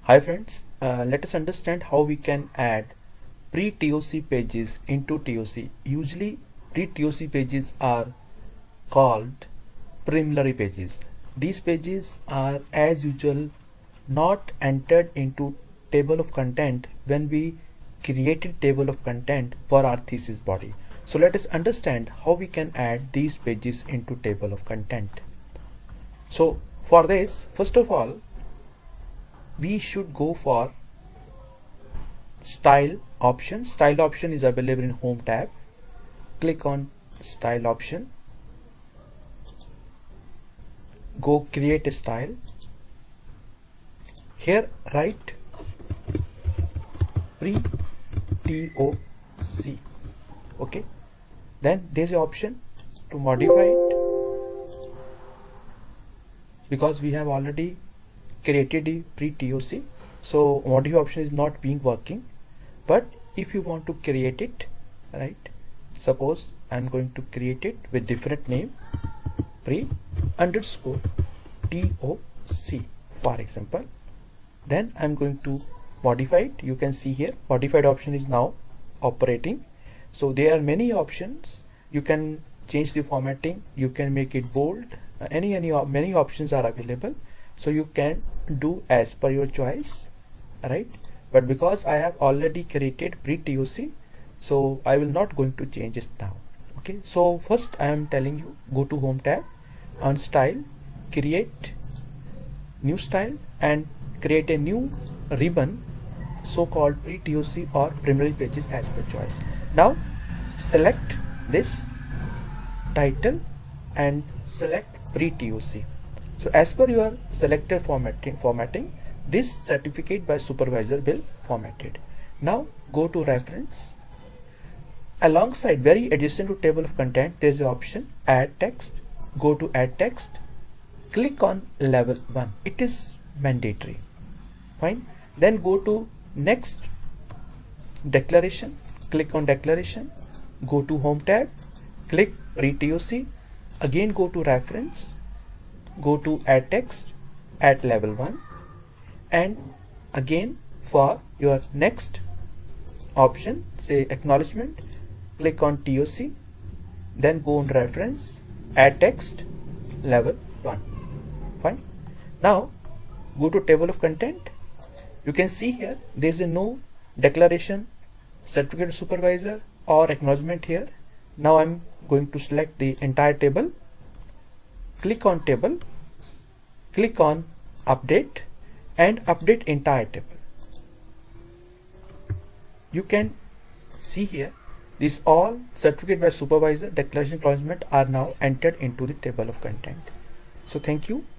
Hi friends, let us understand how we can add pre-TOC pages into TOC. Usually pre-TOC pages are called preliminary pages. These pages are as usual not entered into table of content when we created table of content for our thesis body. So let us understand how we can add these pages into table of content. So for this, first of all, we should go for style option. Style option is available in home tab. Click on style option, go create a style. Here write pre-TOC. Okay, then there's an option to modify it because we have already created a pre-TOC, so modify option is not being working. But if you want to create it, right, suppose I'm going to create it with different name, pre_TOC for example, then I'm going to modify it. You can see here modified option is now operating. So there are many options. You can change the formatting, you can make it bold, many options are available, so you can do as per your choice, right? But because I have already created pre-TOC, so I will not going to change it now. Okay, so first I am telling you, go to home tab, on style, create new style and create a new ribbon, so called pre-TOC or preliminary pages as per choice. Now select this title and select pre-TOC. So as per your selected formatting, this certificate by supervisor will formatted. Now go to reference. Alongside, very adjacent to table of content, there is an option add text. Go to add text, click on level 1. It is mandatory. Fine. Then go to next declaration, click on declaration, go to home tab, click pre-TOC, again go to reference, go to add text at level 1, and again for your next option, say acknowledgement, click on TOC, then go on reference, add text, level 1. Fine. Now go to table of content. You can see here there is no declaration, certificate supervisor or acknowledgement here. Now I'm going to select the entire table, click on table, click on update and update entire table. You can see here this all certificate by supervisor, declaration, acknowledgement are now entered into the table of content. So thank you.